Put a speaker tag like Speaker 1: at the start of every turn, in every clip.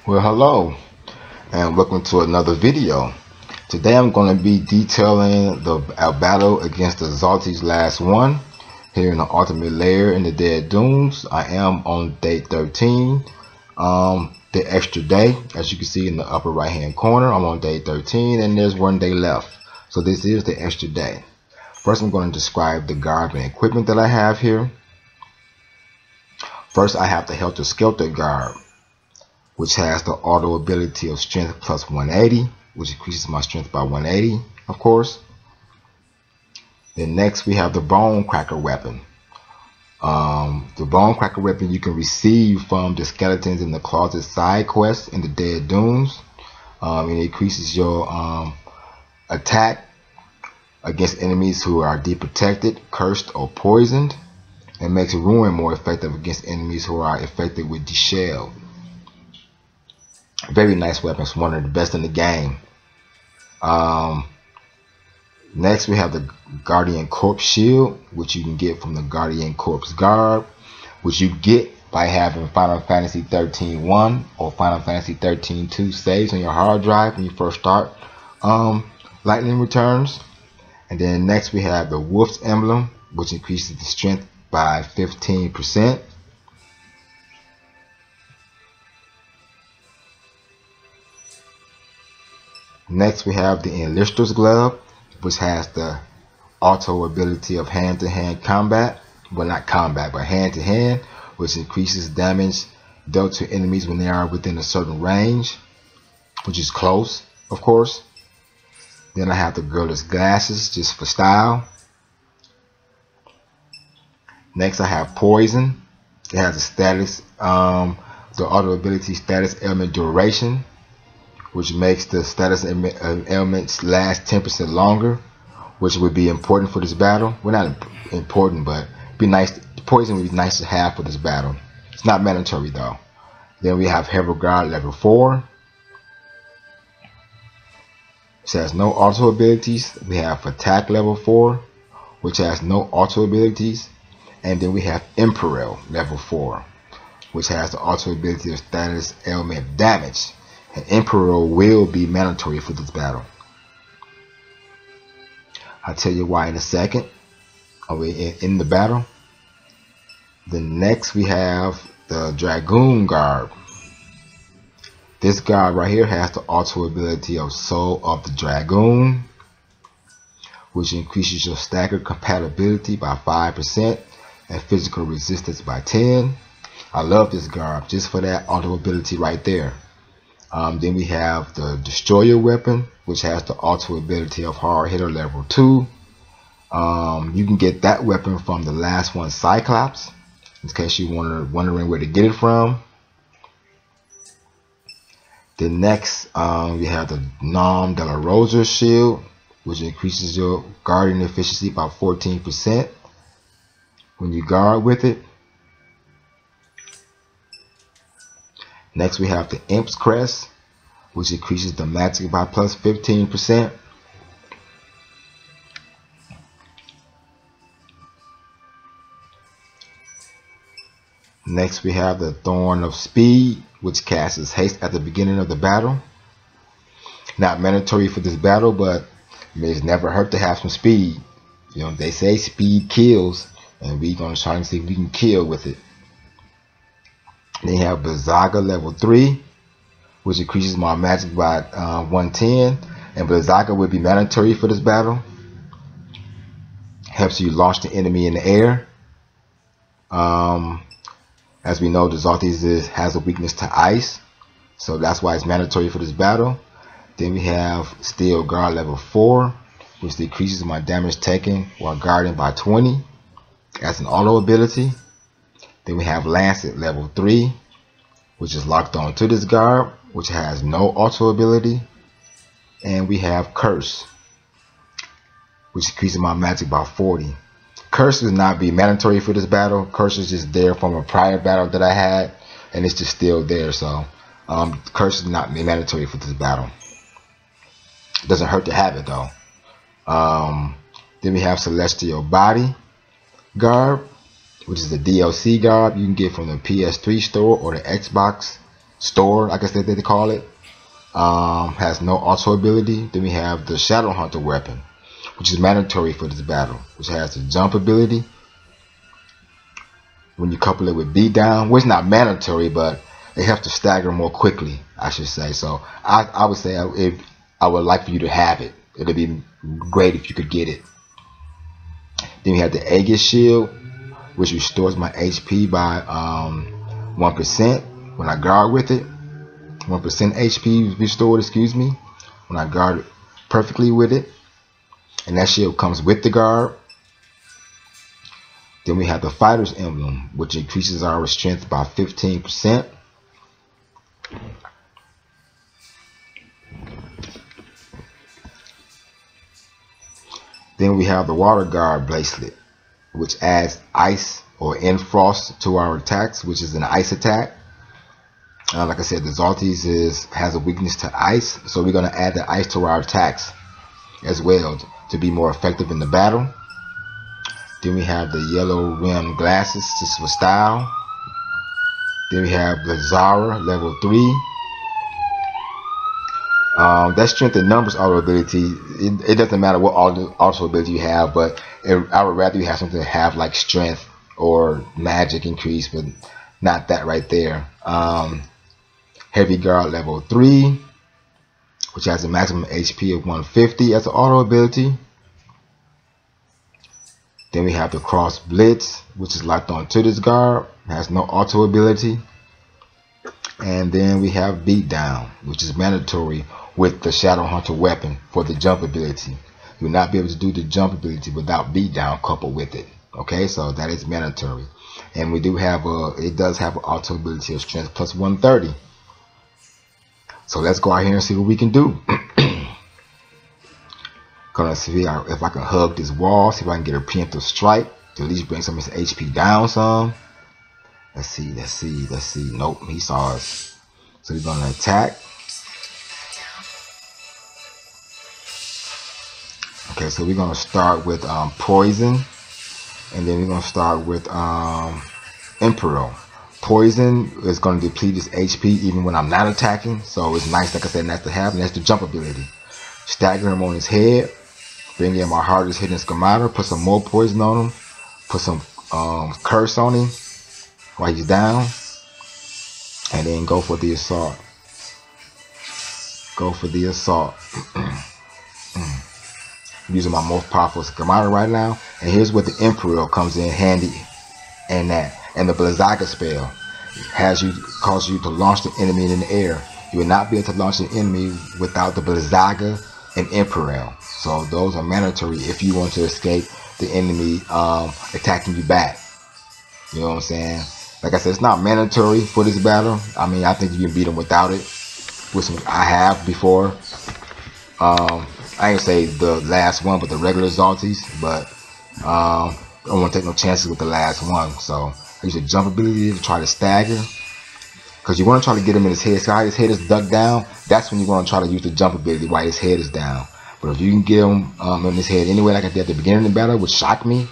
Speaker 1: Well, hello and welcome to another video. Today I'm going to be detailing our battle against the Zaltys last one here in the Ultimate Lair in the Dead Dunes. I am on day 13, the extra day. As you can see in the upper right hand corner, I'm on day 13 and there's one day left. So this is the extra day. First I'm going to describe the garb and equipment that I have here. First I have the Helter Skelter garb, which has the auto ability of strength plus 180, which increases my strength by 180, of course. Then next we have the Bone Cracker weapon. The Bone Cracker weapon you can receive from the Skeletons in the Closet side quest in the Dead Dunes. It increases your attack against enemies who are deprotected, cursed, or poisoned, and makes Ruin more effective against enemies who are affected with Deshelled. Very nice weapon. It's one of the best in the game. Next we have the Guardian Corpse Shield, which you can get from the Guardian Corpse Garb, which you get by having Final Fantasy 13-1 or Final Fantasy 13-2 saves on your hard drive when you first start Lightning Returns. And then next we have the Wolf's Emblem, which increases the strength by 15%. Next we have the Enlister's Glove, which has the auto ability of hand-to-hand combat. Well, not combat, but hand-to-hand, which increases damage dealt to enemies when they are within a certain range, which is close, of course. Then I have the Girl's Glasses, just for style. Next I have Poison. It has a status, the auto ability status element duration, which makes the status elements last 10% longer, which would be important for this battle. Well, not important, but be nice. Poison would be nice to have for this battle. It's not mandatory though. Then we have Heavy Guard level 4. Which has no auto abilities. We have Attack level 4, which has no auto abilities. And then we have Emperor level 4, which has the auto ability of status element damage. And Emperor will be mandatory for this battle. I'll tell you why in a second. In the battle. Then next we have the Dragoon Garb. This garb right here has the auto ability of Soul of the Dragoon, which increases your stagger compatibility by 5% and physical resistance by 10. I love this garb just for that auto ability right there. Then we have the Destroyer weapon, which has the auto ability of Hard Hitter level 2. You can get that weapon from the last one, Cyclops, in case you're wondering where to get it from. Then next, we have the Nom de la Rosa shield, which increases your guarding efficiency by 14% when you guard with it. Next we have the Imp's Crest, which increases the magic by plus 15%. Next we have the Thorn of Speed, which casts haste at the beginning of the battle. Not mandatory for this battle, but it's never hurt to have some speed. You know, they say speed kills, and we're going to try and see if we can kill with it. Then you have Blizzaga level 3, which increases my magic by 110, and Blizzaga would be mandatory for this battle. Helps you launch the enemy in the air. As we know, the Zaltys has a weakness to ice, so that's why it's mandatory for this battle. Then we have Steel Guard level 4, which decreases my damage taken while guarding by 20 as an auto ability. Then we have Lancet level 3, which is locked on to this garb, which has no auto ability. And we have Curse, which increases my magic by 40. Curse will not be mandatory for this battle. Curse is just there from a prior battle that I had, and it's just still there. So Curse is not mandatory for this battle. It doesn't hurt to have it though. Then we have Celestial Body Garb, which is the DLC garb you can get from the PS3 store or the Xbox store, I guess that they call it. Has no auto ability. Then we have the Shadow Hunter weapon, which is mandatory for this battle, which has the jump ability. When you couple it with beatdown, well, it's not mandatory, but it helps to stagger more quickly, I should say. So I would say if I would like for you to have it, it'd be great if you could get it. Then we have the Aegis Shield, which restores my HP by 1% when I guard with it. 1% HP restored, excuse me, when I guard perfectly with it. And that shield comes with the guard. Then we have the Fighter's Emblem, which increases our strength by 15%. Then we have the Water Guard Bracelet, which adds ice or Enfrost to our attacks, which is an ice attack. Like I said, the Zaltys has a weakness to ice, so we're going to add the ice to our attacks as well to be more effective in the battle. Then we have the Yellow Rim Glasses just for style. Then we have the Zara level 3. That strength and numbers auto ability, it doesn't matter what auto ability you have, but I would rather you have something to have like strength or magic increase, but not that right there. Heavy Guard level 3, which has a maximum HP of 150 as an auto ability. Then we have the Cross Blitz, which is locked onto this guard, has no auto ability. And then we have Beatdown, which is mandatory with the Shadow Hunter weapon for the jump ability. You will not be able to do the jump ability without Beatdown coupled with it. Okay, so that is mandatory. And we do have it does have an auto ability of strength plus 130. So let's go out here and see what we can do. Gonna see if I can hug this wall, see if I can get a preemptive strike to at least bring some of his HP down some. Let's see. Nope, he saw us. So we're gonna attack. Okay, so we're gonna start with poison, and then we're gonna start with Emperor. Poison is gonna deplete his HP even when I'm not attacking, so it's nice, like I said, nice to have, and that's the jump ability. Stagger him on his head, bring in my hardest hitting schemata, put some more poison on him, put some curse on him while he's down, and then go for the assault. Go for the assault. I'm using my most powerful schemata right now, and here's where the Emperor comes in handy, and the Blizzaga spell causes you to launch the enemy in the air. You will not be able to launch an enemy without the Blizzaga and Emperor. So those are mandatory if you want to escape the enemy attacking you back. You know what I'm saying? Like I said, it's not mandatory for this battle. I mean, I think you can beat them without it. I have before. I ain't say the last one, but the regular Zaltys. But I don't want to take no chances with the last one. So I use a jump ability to try to stagger. Because you want to try to get him in his head. So how his head is dug down, that's when you want to try to use the jump ability while his head is down. But if you can get him in his head anyway, like I did at the beginning of the battle, which shocked me,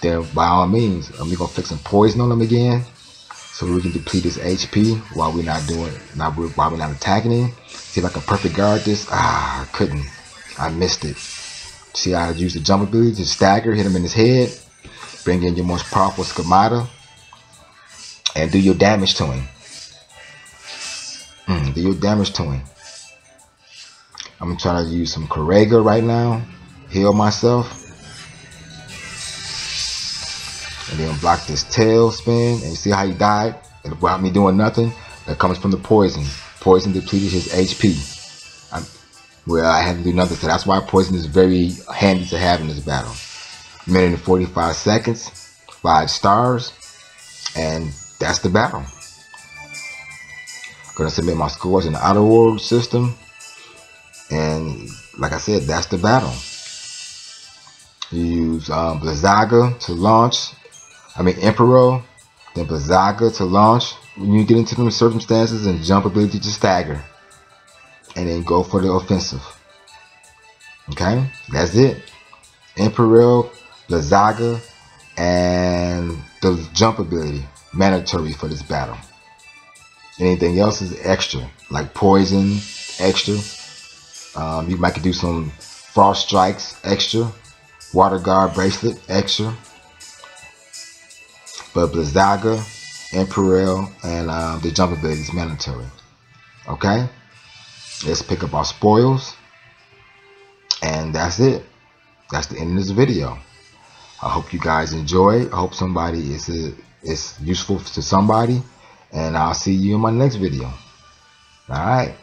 Speaker 1: then by all means, we're going to fix some poison on him again. So we can deplete his HP while we're not while we're not attacking him. See if I can perfect guard this. I couldn't. I missed it. See how I use the jump ability to stagger, hit him in his head, bring in your most powerful schemata, and do your damage to him. Do your damage to him. I'm trying to use some Correga right now, heal myself, and then block this tail spin. And you see how he died without me doing nothing? That comes from the poison. Poison depleted his HP. Well, I had to do nothing, so that's why poison is very handy to have in this battle. Minute and 45 seconds, 5 stars, and that's the battle. Gonna submit my scores in the auto award system, and like I said, that's the battle. You use Blizzaga to launch. Emperor, then Blizzaga to launch when you get into them circumstances, and jump ability to stagger, and then go for the offensive. Okay, that's it. Emperor, Blizzaga, and the jump ability mandatory for this battle. Anything else is extra, like poison, extra. You might do some frost strikes, extra. Water guard bracelet, extra. But Blizzaga, Imperial, and the jump ability is mandatory. Okay, let's pick up our spoils, and that's it. That's the end of this video. I hope you guys enjoy. I hope somebody is useful to somebody, and I'll see you in my next video. All right.